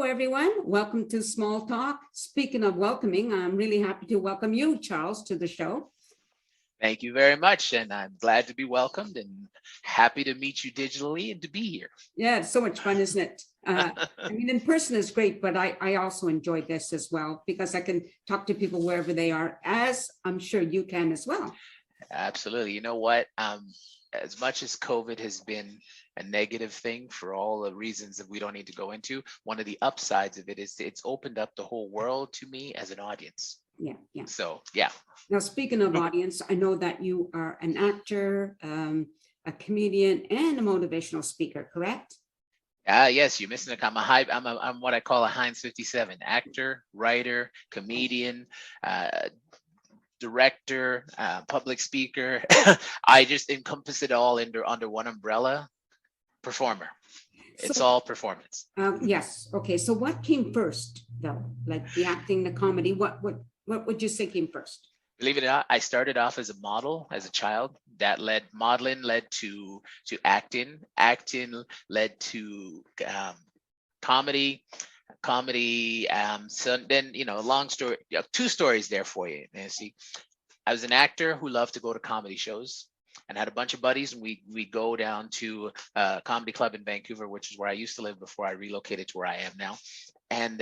everyone. Welcome to Small Talk. Speaking of welcoming, I'm really happy to welcome you, Charles, to the show. Thank you very much. And I'm glad to be welcomed and happy to meet you digitally and to be here. Yeah, it's so much fun, isn't it? In person is great, but I also enjoy this as well because I can talk to people wherever they are, as I'm sure you can as well. Absolutely. You know what? As much as COVID has been a negative thing for all the reasons that we don't need to go into, one of the upsides of it is it's opened up the whole world to me as an audience. Yeah. So, yeah. Now, speaking of audience, I know that you are an actor, a comedian, and a motivational speaker, correct? Yes, you're missing a. I'm what I call a Heinz 57 actor, writer, comedian, director, public speaker. I just encompass it all under one umbrella. Performer. It's all performance. Yes. Okay. So what came first, though? Like the acting, the comedy. What would you say came first? Believe it or not, I started off as a model as a child. That modeling led to acting. Acting led to comedy. So then, long story, two stories there for you, Nancy. I was an actor who loved to go to comedy shows and had a bunch of buddies, and we go down to a comedy club in Vancouver, which is where I used to live before I relocated to where I am now. And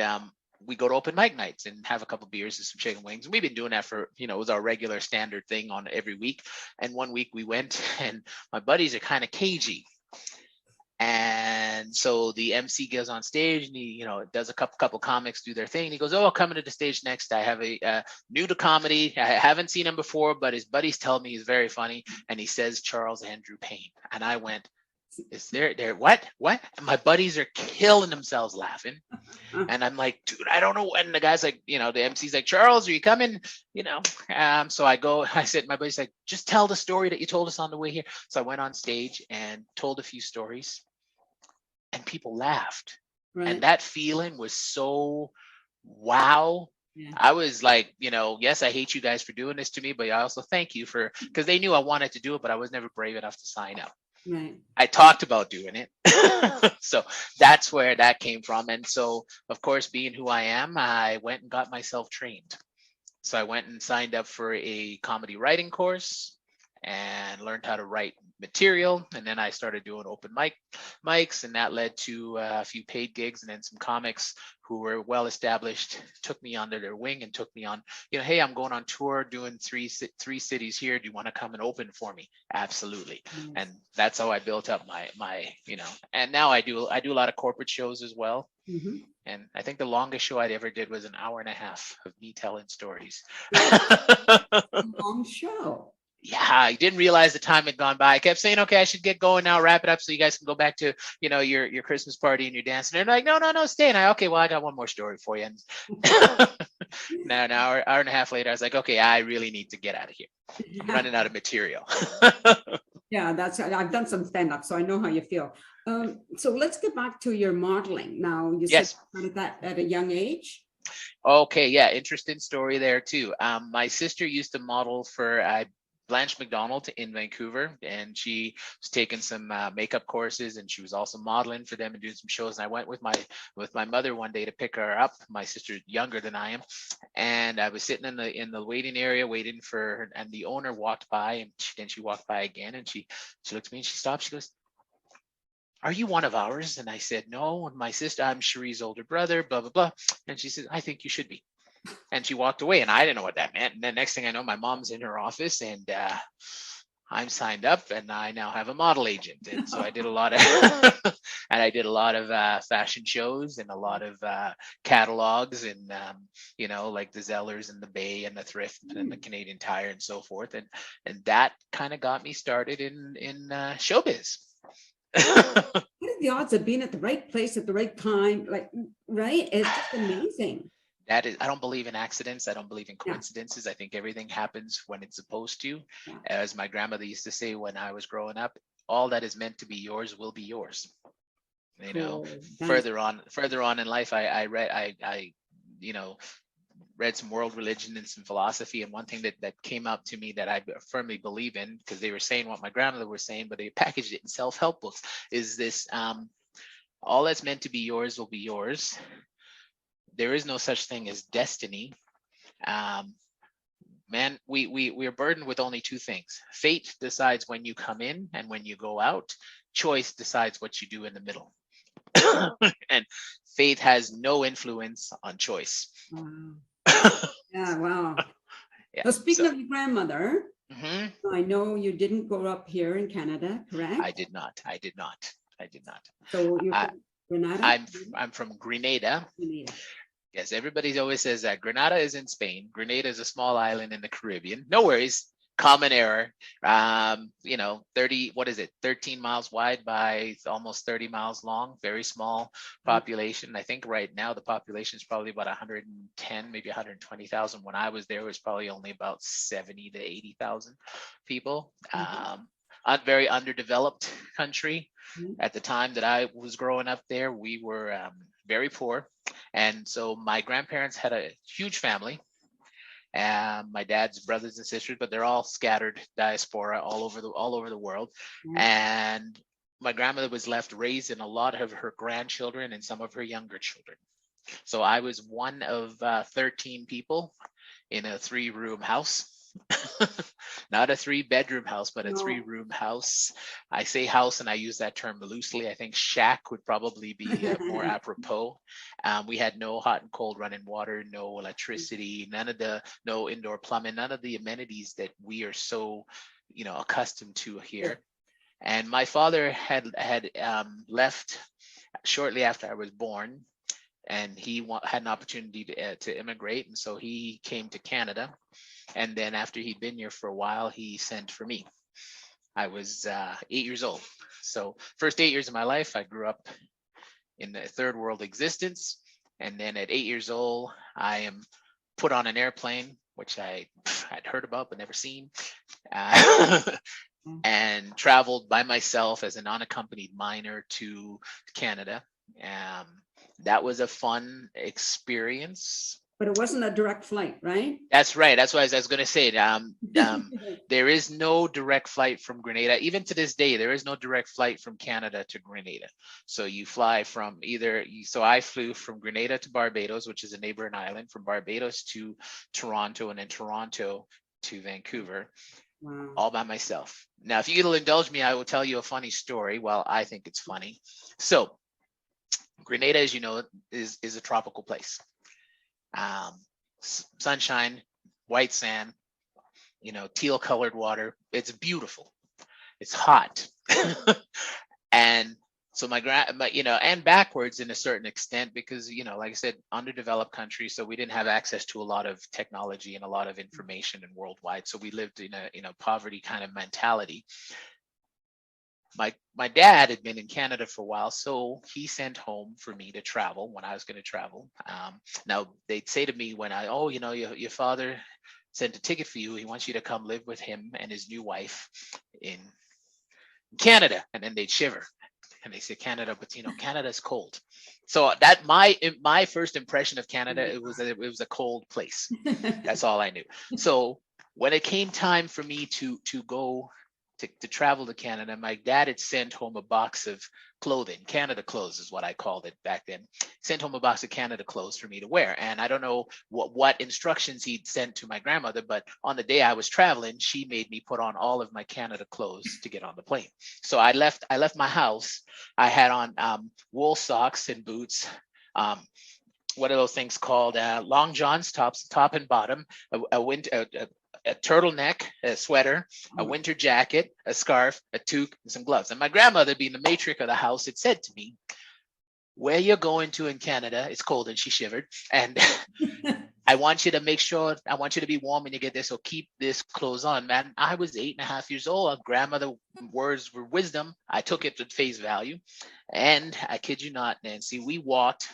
we go to open mic nights and have a couple beers and some chicken wings. And we've been doing that for, it was our regular standard thing on every week. And one week we went, and my buddies are kind of cagey. And so the MC goes on stage and he, does a couple comics do their thing. And he goes, "Oh, coming to the stage next, I have a new to comedy. I haven't seen him before, but his buddies tell me he's very funny." And he says Charles Andrew Payne. And I went, "Is there what? And my buddies are killing themselves laughing. And I'm like, "Dude, I don't know." And the guy's like, the MC's like, "Charles, are you coming?" So I said, my buddy's like, "Just tell the story that you told us on the way here." So I went on stage and told a few stories. And people laughed. Right. And that feeling was so wow. Yeah. I was like, yes, I hate you guys for doing this to me, but I also thank you because they knew I wanted to do it, but I was never brave enough to sign up. Right. I talked about doing it. So that's where that came from. And so, of course, being who I am, I went and got myself trained. So I went and signed up for a comedy writing course and learned how to write material. And then I started doing open mics, and that led to a few paid gigs. And then some comics who were well established took me under their wing and took me on, "Hey, I'm going on tour doing three cities here. Do you want to come and open for me?" Absolutely. Mm-hmm. And that's how I built up my and now I do a lot of corporate shows as well. Mm-hmm. And I think the longest show I'd ever did was an hour and a half of me telling stories. Long show. Yeah, I didn't realize the time had gone by. I kept saying, "Okay, I should get going now, wrap it up so you guys can go back to, your Christmas party and your dance." And they're like, no, stay. And I got one more story for you. And now an hour and a half later, I was like, "Okay, I really need to get out of here. I'm running out of material." Yeah, I've done some stand-up, so I know how you feel. So let's get back to your modeling. Now, you said that at a young age. Okay, yeah, interesting story there too. My sister used to model for Blanche McDonald in Vancouver, and she was taking some makeup courses, and she was also modeling for them and doing some shows. And I went with my mother one day to pick her up. My sister's younger than I am, and I was sitting in the waiting area waiting for her, and the owner walked by, and then she walked by again, and she looked at me and she stopped. She goes, "Are you one of ours?" And I said, "No, my sister, I'm Cherie's older brother, blah, blah, blah." And she said, "I think you should be." And she walked away, and I didn't know what that meant. And then next thing I know, my mom's in her office, and I'm signed up, and I now have a model agent. And so I did a lot of fashion shows and a lot of catalogs, and like the Zellers and the Bay and the Thrift and the Canadian Tire and so forth. And that kind of got me started in showbiz. What are the odds of being at the right place at the right time? Like, right? It's just amazing. I don't believe in accidents. I don't believe in coincidences. I think everything happens when it's supposed to. Yeah. As my grandmother used to say when I was growing up, all that is meant to be yours will be yours. Cool. Further on in life, I read some world religion and some philosophy. And one thing that came up to me that I firmly believe in, because they were saying what my grandmother was saying, but they packaged it in self-help books, is this, all that's meant to be yours will be yours. there is no such thing as destiny. Um, Man, we are burdened with only two things. Fate decides when you come in and when you go out. Choice decides what you do in the middle. And fate has no influence on choice. Wow. Yeah, wow. Yeah. So speaking So, of your grandmother, mhm, I know you didn't grow up here in Canada, correct? I did not. I did not. I did not. So you're I, from Grenada? I'm from Grenada. Grenada. Yes, everybody always says that Grenada is in Spain. Grenada is a small island in the Caribbean. No worries. Common error. 30, what is it? 13 miles wide by almost 30 miles long. Very small population. I think right now the population is probably about 110, maybe 120,000. When I was there, it was probably only about 70 to 80,000 people. Very underdeveloped country. Mhm. At the time that I was growing up there, we were very poor. And so my grandparents had a huge family, and my dad's brothers and sisters, but they're all scattered diaspora all over the world. Mhm. And my grandmother was left raising a lot of her grandchildren and some of her younger children. So I was one of 13 people in a 3-room house. Not a 3-bedroom house, but a No. 3-room house. I say house and I use that term loosely. I think shack would probably be more apropos. We had no hot and cold running water, no electricity, no indoor plumbing, none of the amenities that we are so, accustomed to here. And my father had left shortly after I was born, and he had an opportunity to immigrate, and so he came to Canada. And then after he'd been here for a while, he sent for me. I was 8 years old. So first 8 years of my life, I grew up in the third world existence. And then at 8 years old, I am put on an airplane, which I'd heard about but never seen, and traveled by myself as an unaccompanied minor to Canada. That was a fun experience. But it wasn't a direct flight, right? That's right. That's what I was going to say. There is no direct flight from Grenada. Even to this day, there is no direct flight from Canada to Grenada. So you fly from so I flew from Grenada to Barbados, which is a neighboring island, from Barbados to Toronto, and then Toronto to Vancouver. Wow. All by myself. Now, if you'll indulge me, I will tell you a funny story. Well, I think it's funny. So Grenada, as you know, is a tropical place. Sunshine, white sand, teal colored water. It's beautiful. It's hot. And so and backwards in a certain extent, because, like I said, underdeveloped country. So we didn't have access to a lot of technology and a lot of information and worldwide. So we lived in a poverty kind of mentality. My dad had been in Canada for a while, so he sent home for me to travel when I was going to travel. Now they'd say to me when your father sent a ticket for you. He wants you to come live with him and his new wife in Canada. And then they'd shiver and they say Canada, but Canada's cold. So that my first impression of Canada, it was a cold place. That's all I knew. So when it came time for me to go to travel to Canada, my dad had sent home a box of clothing. Canada clothes is what I called it back then. Sent home a box of Canada clothes for me to wear. And I don't know what instructions he'd sent to my grandmother, but on the day I was traveling, she made me put on all of my Canada clothes to get on the plane. So I left my house. I had on wool socks and boots. What are those things called? Long johns, top and bottom, a turtleneck, a sweater, a winter jacket, a scarf, a toque, and some gloves. And my grandmother, being the matriarch of the house, had said to me, "Where you're going to in Canada, it's cold," and she shivered. "And I want you to be warm when you get there, so keep this clothes on." Man, I was 8.5 years old. Grandmother words were wisdom. I took it at face value. And I kid you not, Nancy, we walked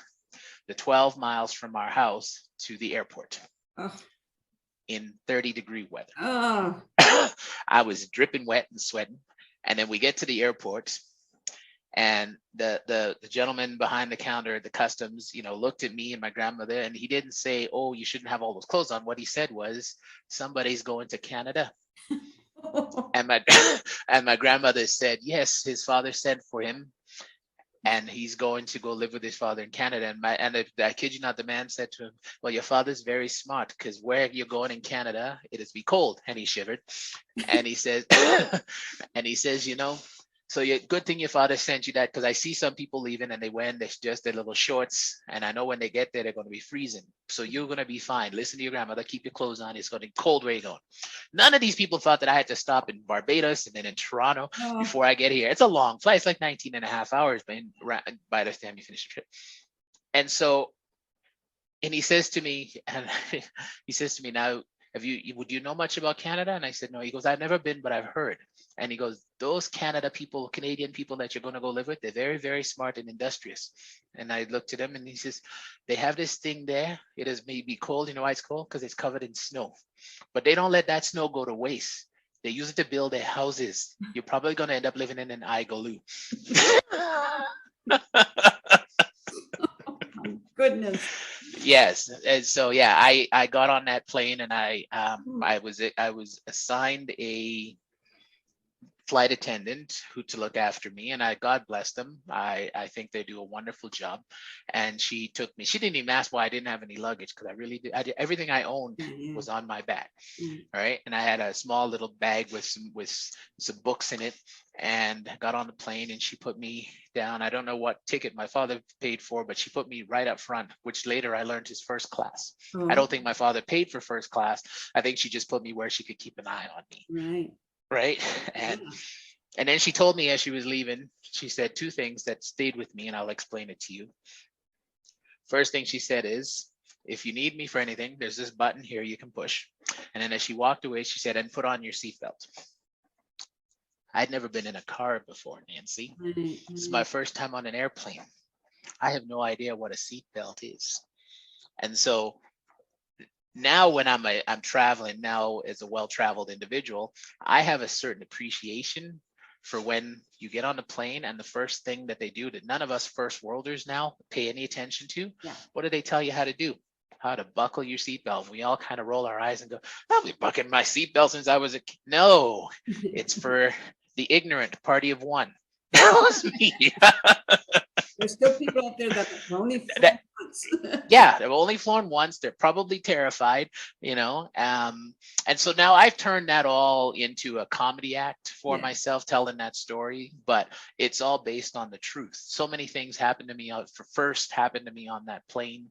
the 12 miles from our house to the airport. Oh. In 30-degree weather. Oh. I was dripping wet and sweating. And then we get to the airport, and the gentleman behind the counter at the customs, looked at me and my grandmother, and he didn't say, "Oh, you shouldn't have all those clothes on." What he said was, "Somebody's going to Canada." And my grandmother said, "Yes, his father sent for him." and he's going to go live with his father in Canada. I kid you not, the man said to him, "Well, your father's very smart, because where you're going in Canada, it is be cold." And he shivered, and he says, and he says, so good thing your father sent you that, because I see some people leaving and they wear just their little shorts, and I know when they get there they're going to be freezing. So you're going to be fine. Listen to your grandmother. Keep your clothes on. It's going to be cold where you're going. None of these people thought that I had to stop in Barbados and then in Toronto before I get here. It's a long flight. It's like 19 and a half hours by the time you finish the trip. And so, and he says to me, now, would you know much about Canada? And I said, no. He goes, I've never been, but I've heard. And he goes, those Canadian people that you're going to go live with, they're very, very smart and industrious. And I looked at him and he says, they have this thing there. It is maybe cold. You know why it's cold? Because it's covered in snow. But they don't let that snow go to waste. They use it to build their houses. You're probably going to end up living in an igloo. Goodness. Yes. And so, yeah, I got on that plane, and I was assigned a flight attendant to look after me, and God bless them. I think they do a wonderful job. And she took me. She didn't even ask why I didn't have any luggage, because I really did. Everything I owned was on my back. All right. And I had a small little bag with some books in it, and got on the plane, and she put me down. I don't know what ticket my father paid for, but she put me right up front, which later I learned is first class. I don't think my father paid for first class. I think she just put me where she could keep an eye on me. Right. And then she told me as she was leaving, she said two things that stayed with me, and I'll explain it to you. First thing she said is, if you need me for anything, there's this button here you can push. And then as she walked away, she said, and put on your seatbelt. I'd never been in a car before, Nancy. It's my first time on an airplane. I have no idea what a seatbelt is. And so now when I'm traveling now as a well-traveled individual, I have a certain appreciation for when you get on the plane, and the first thing that they do that none of us first worlders now pay any attention to, what do they tell you how to do? How to buckle your seatbelt. We all kind of roll our eyes and go, I've been buckling my seatbelt since I was a kid. No, it's for the ignorant party of one. That was me. There's still people out there that have only they've only flown once. They're probably terrified, and so now I've turned that all into a comedy act for myself, telling that story, but it's all based on the truth. So many things happened to me on that plane.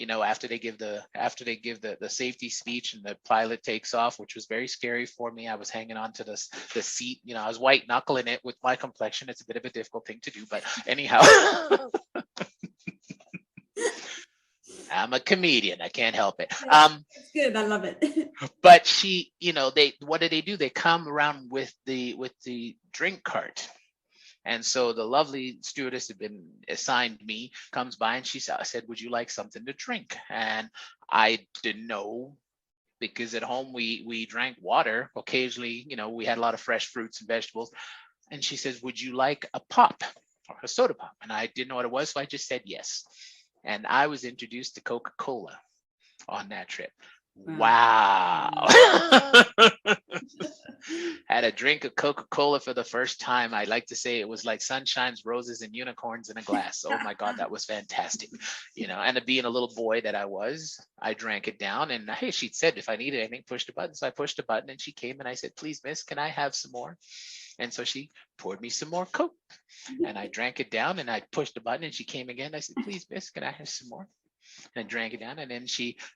After they give the safety speech and the pilot takes off, which was very scary for me. I was hanging on to the seat. I was white knuckling it with my complexion. It's a bit of a difficult thing to do, but anyhow. I'm a comedian. I can't help it. It's good. I love it. But what do? They come around with the drink cart. And so the lovely stewardess had been assigned me, comes by, and she said, would you like something to drink? And I didn't know, because at home we drank water. Occasionally, we had a lot of fresh fruits and vegetables. And she says, would you like a pop or a soda pop? And I didn't know what it was, so I just said yes. And I was introduced to CocaCola on that trip. Wow. Had a drink of CocaCola for the first time. I like to say it was like sunshines, roses, and unicorns in a glass. Oh my God, that was fantastic. And being a little boy that I was, I drank it down, and hey, she said if I needed anything, push the button. So I pushed the button, and she came, and I said, please, miss, can I have some more? And so she poured me some more Coke, and I drank it down, and I pushed the button, and she came again. I said, please, miss, can I have some more? And I drank it down, and then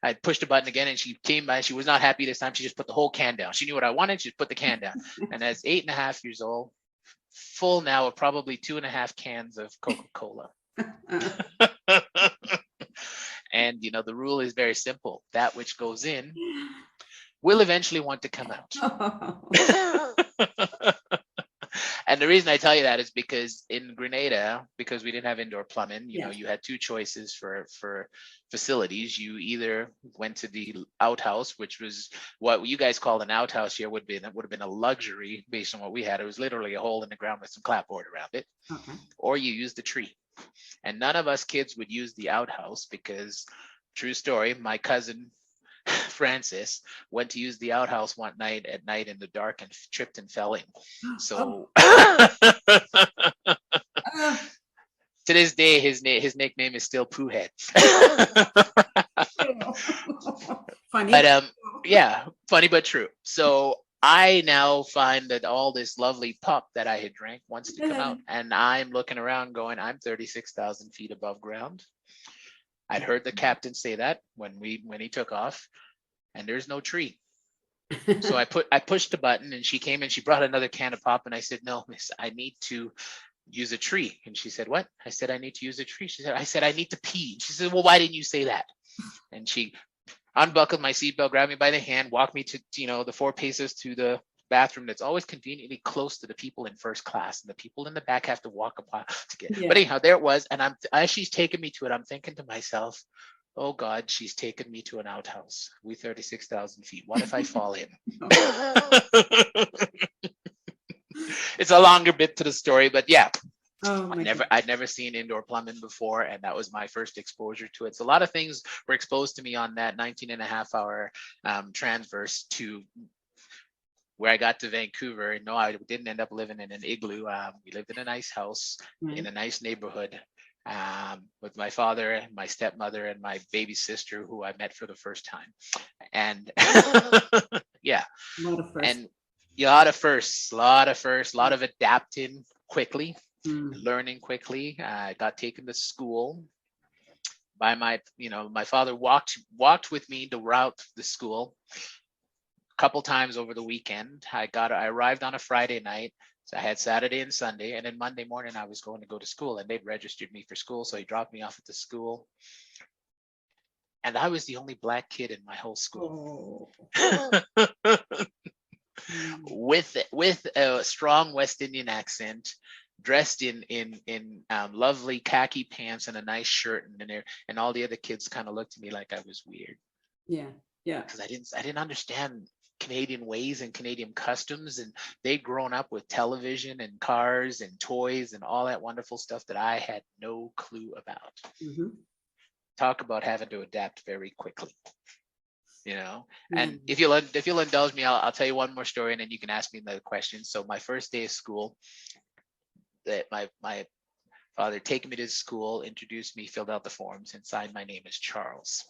I pushed the button again, and she came by. She was not happy this time. She just put the whole can down. She knew what I wanted. She just put the can down. And as 8.5 years old, full now of probably 2.5 cans of Coca-Cola. And, the rule is very simple. That which goes in will eventually want to come out. And the reason I tell you that is because in Grenada, because we didn't have indoor plumbing, you had two choices for facilities. You either went to the outhouse, which was what you guys call an outhouse here, would have been a luxury based on what we had. It was literally a hole in the ground with some clapboard around it. Okay. Or you used the tree. And none of us kids would use the outhouse because, true story, my cousin Francis went to use the outhouse one night in the dark and tripped and fell in. So To this day, his nickname is still Pooh Head. Funny. But yeah, funny but true. So I now find that all this lovely pop that I had drank wants to come out, and I'm looking around going, I'm 36,000 feet above ground. I'd heard the captain say that when he took off, and there's no tree. So I pushed the button, and she came and she brought another can of pop, and I said, no, miss, I need to use a tree. And she said, what? I said, I need to use a tree. I said, I need to pee. She said, well, why didn't you say that? And she unbuckled my seatbelt, grabbed me by the hand, walked me to, the 4 paces to the bathroom that's always conveniently close to the people in first class, and the people in the back have to walk a while to get. Yeah. But anyhow, there it was. And as she's taking me to it, I'm thinking to myself, oh God, she's taken me to an outhouse. We 36,000 feet. What if I fall in? It's a longer bit to the story, but yeah. Oh, I'd never seen indoor plumbing before, and that was my first exposure to it. So a lot of things were exposed to me on that 19.5-hour transverse to where I got to Vancouver. And no, I didn't end up living in an igloo. We lived in a nice house in a nice neighborhood with my father, my stepmother, and my baby sister, who I met for the first time. And yeah, a lot of firsts, a lot of adapting quickly. Learning quickly. I got taken to school by my father walked with me to route the school a couple times over the weekend. I arrived on a Friday night, so I had Saturday and Sunday, and then Monday morning I was going to go to school, and they'd registered me for school, so he dropped me off at the school, and I was the only Black kid in my whole school. with a strong West Indian accent, dressed in lovely khaki pants and a nice shirt, and all the other kids kind of looked at me like I was weird. Yeah, because I didn't understand Canadian ways and Canadian customs, and they'd grown up with television and cars and toys and all that wonderful stuff that I had no clue about. Talk about having to adapt very quickly. And if you'll indulge me, I'll tell you one more story, and then you can ask me another question. So my first day of school, that my father taken me to school, introduced me, filled out the forms, and signed my name as Charles.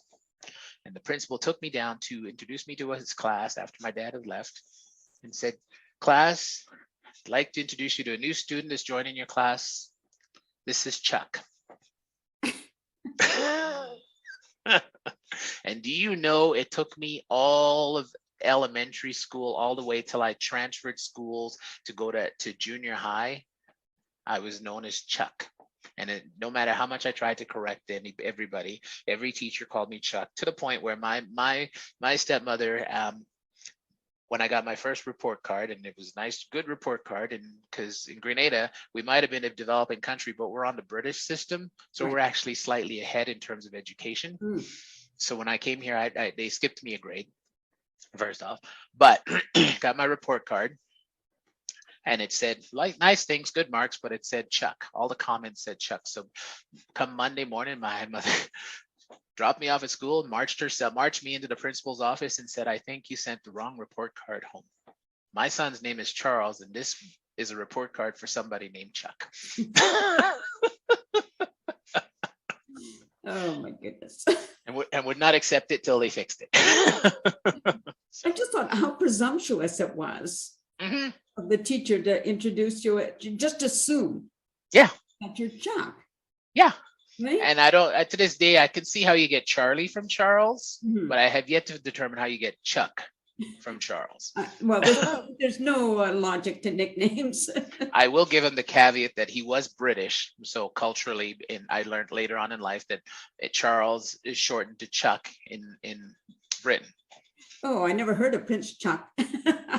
And the principal took me down to introduce me to his class after my dad had left, and said, class, I'd like to introduce you to a new student that's joining your class. This is Chuck. And do you know, it took me all of elementary school all the way till I transferred schools to go to junior high. I was known as Chuck, and no matter how much I tried to correct everybody, every teacher called me Chuck, to the point where my stepmother, when I got my first report card, and it was a nice, good report card, and because in Grenada we might have been a developing country, but we're on the British system, so we're actually slightly ahead in terms of education. So when I came here, they skipped me a grade first off, but got my report card. And it said, like, nice things, good marks, but it said Chuck. All the comments said Chuck. So come Monday morning, my mother dropped me off at school, marched me into the principal's office and said, I think you sent the wrong report card home. My son's name is Charles, and this is a report card for somebody named Chuck. Oh my goodness. And would not accept it till they fixed it. I just thought how presumptuous it was. Of the teacher to introduce you, just assume that you're Chuck. Yeah. Right? And I don't, to this day, I can see how you get Charlie from Charles, but I have yet to determine how you get Chuck from Charles. Well, there's no logic to nicknames. I will give him the caveat that he was British. So culturally, I learned later on in life that Charles is shortened to Chuck in Britain. Oh, I never heard of Prince Chuck.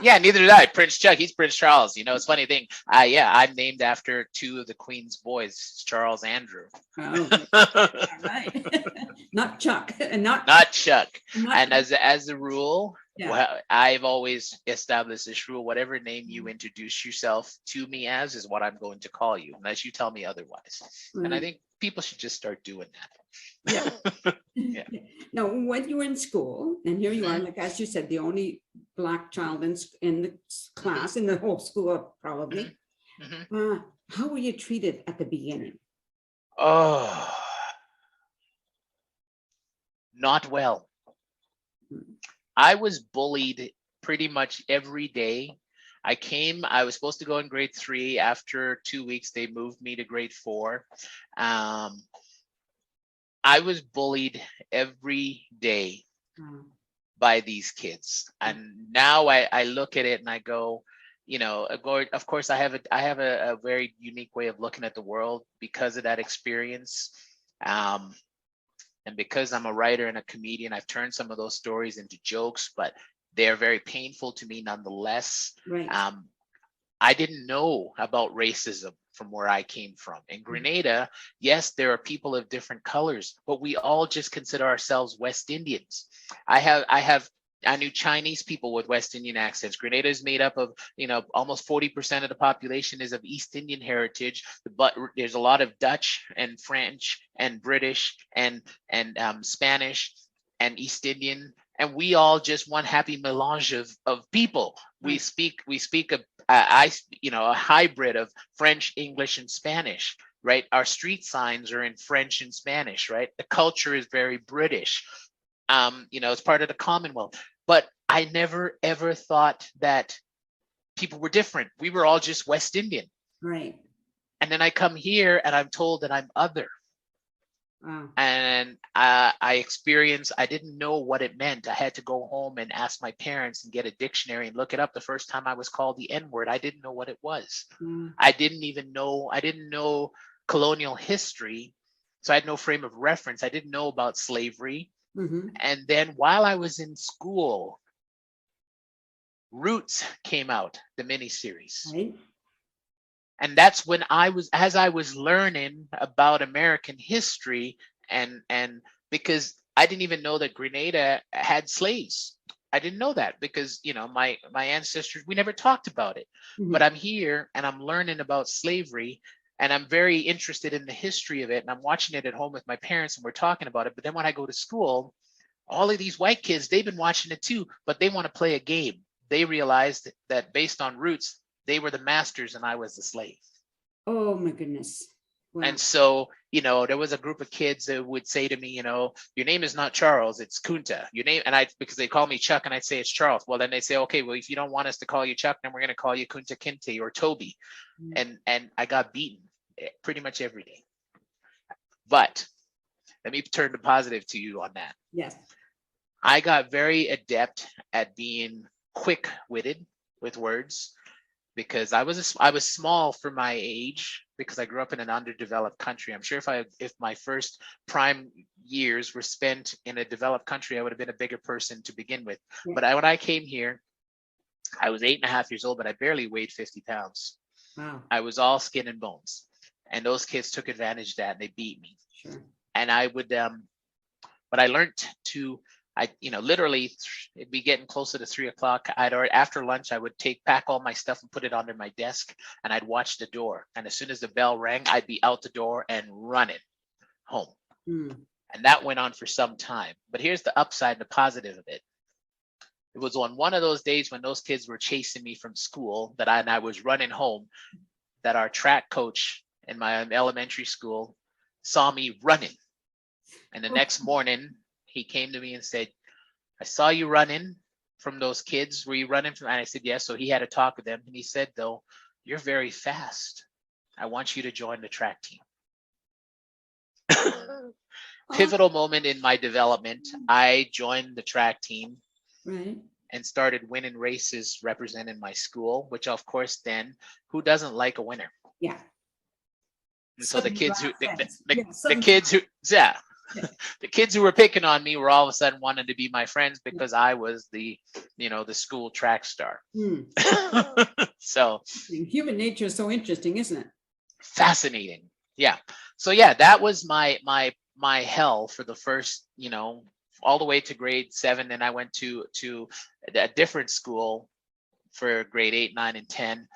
Yeah, neither did I. Prince Chuck, he's Prince Charles. It's a funny thing. I'm named after 2 of the Queen's boys, Charles Andrew. Oh, all right. Not Chuck, and not Chuck. And as a rule, well, I've always established this rule: whatever name you introduce yourself to me as is what I'm going to call you, unless you tell me otherwise. And I think people should just start doing that. Yeah. Now, when you were in school, and here you are, like as you said, the only Black child in the class, in the whole school, probably. How were you treated at the beginning? Oh, not well. I was bullied pretty much every day. I was supposed to go in grade 3. After 2 weeks, they moved me to grade 4. Um, I was bullied every day Mm. by these kids. And now I look at it and I go, of course I have a very unique way of looking at the world because of that experience. Um, and because I'm a writer and a comedian, I've turned some of those stories into jokes, but they're very painful to me nonetheless. Right. I didn't know about racism from where I came from. In Grenada, yes, there are people of different colors, but we all just consider ourselves West Indians. I knew Chinese people with West Indian accents. Grenada is made up of, almost 40% of the population is of East Indian heritage, but there's a lot of Dutch and French and British and Spanish and East Indian, and we all just one happy melange of people. We speak a hybrid of French, English, and Spanish, right? Our street signs are in French and Spanish, right? The culture is very British. It's part of the Commonwealth. But I never ever thought that people were different. We were all just West Indian. Right. And then I come here and I'm told that I'm other. Wow. And I didn't know what it meant. I had to go home and ask my parents and get a dictionary and look it up. The first time I was called the N-word, I didn't know what it was. I didn't know colonial history. So I had no frame of reference. I didn't know about slavery. And then while I was in school, Roots came out, the miniseries. Right. And that's when as I was learning about American history, and because I didn't even know that Grenada had slaves. I didn't know that because, my ancestors, we never talked about it. But I'm here and I'm learning about slavery, and I'm very interested in the history of it. And I'm watching it at home with my parents and we're talking about it. But then when I go to school, all of these white kids, they've been watching it too, but they want to play a game. They realized that based on Roots, they were the masters and I was the slave. Oh my goodness. Wow. And so, there was a group of kids that would say to me, your name is not Charles, it's Kunta. Your name, because they call me Chuck and I'd say it's Charles. Well, then they say, okay, well, if you don't want us to call you Chuck, then we're going to call you Kunta Kinte or Toby. And I got beaten pretty much every day. But let me turn the positive to you on that. Yes. I got very adept at being quick-witted with words because I was small for my age because I grew up in an underdeveloped country. I'm sure if my first prime years were spent in a developed country, I would have been a bigger person to begin with. Yeah. But when I came here, I was 8.5 years old, but I barely weighed 50 pounds. Wow. I was all skin and bones. And those kids took advantage of that and they beat me. Sure. And I would, but I learned to, literally it'd be getting closer to 3:00. After lunch, I would pack all my stuff and put it under my desk and I'd watch the door. And as soon as the bell rang, I'd be out the door and running home. And that went on for some time. But here's the upside and the positive of it. It was on one of those days when those kids were chasing me from school and I was running home that our track coach in my elementary school saw me running. And the next morning, he came to me and said, I saw you running from those kids. Were you running from? And I said, yes. So he had a talk with them. And he said, though, you're very fast. I want you to join the track team. Pivotal moment in my development. I joined the track team. Right. And started winning races representing my school, which of course then, who doesn't like a winner? Yeah. And so the kids who were picking on me were all of a sudden wanting to be my friends because I was the school track star. So human nature is so interesting, isn't it? Fascinating. Yeah. So yeah, that was my hell for the first, all the way to grade 7. And I went to a different school for grade 8, 9, and 10.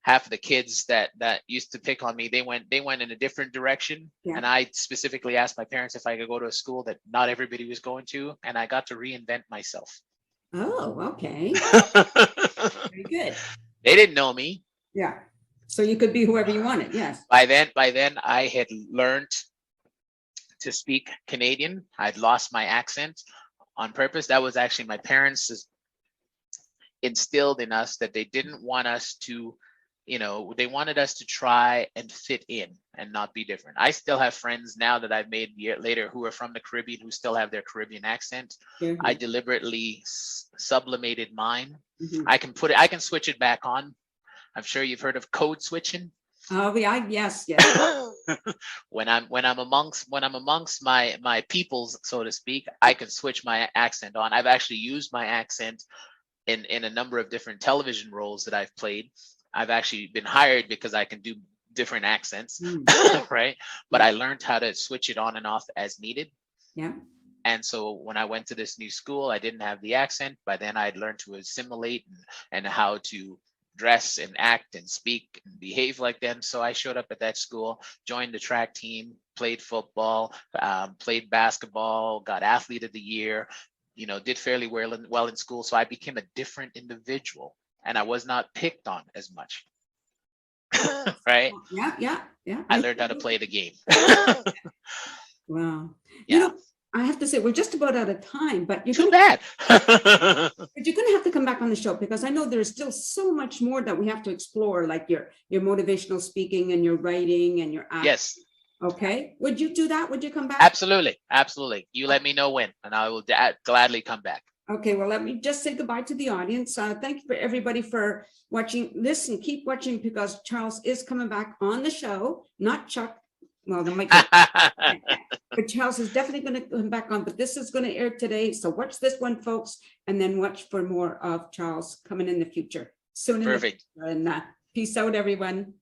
Half of the kids that used to pick on me, they went in a different direction. Yeah. And I specifically asked my parents if I could go to a school that not everybody was going to, and I got to reinvent myself. Oh, okay. Very good. They didn't know me. Yeah. So you could be whoever you wanted. Yes. By then I had learned to speak Canadian. I'd lost my accent on purpose. That was actually my parents instilled in us, that they didn't want us to, they wanted us to try and fit in and not be different. I still have friends now that I've made later who are from the Caribbean who still have their Caribbean accent. Mm-hmm. I deliberately sublimated mine. Mm-hmm. I can switch it back on. I'm sure you've heard of code switching. Oh yeah, yes. when I'm amongst my peoples, so to speak, I can switch my accent on. I've actually used my accent in a number of different television roles that I've played. I've actually been hired because I can do different accents, right? But I learned how to switch it on and off as needed. Yeah. And so when I went to this new school, I didn't have the accent. By then I'd learned to assimilate and how to dress and act and speak and behave like them. So I showed up at that school, joined the track team, played football, played basketball, got athlete of the year, did fairly well in school. So I became a different individual and I was not picked on as much. Right? Yeah. I learned how to play the game. Wow. Yeah. I have to say, we're just about out of time, but Too bad. But you're going to have to come back on the show because I know there's still so much more that we have to explore, like your motivational speaking and your writing and your act. Yes. Okay. Would you do that? Would you come back? Absolutely. You let me know when, and I will gladly come back. Okay. Well, let me just say goodbye to the audience. Thank you for everybody for watching this, and keep watching because Charles is coming back on the show, not Chuck. Well, there might be, but Charles is definitely going to come back on, but this is going to air today. So watch this one, folks, and then watch for more of Charles coming in the future soon. Perfect. And peace out, everyone.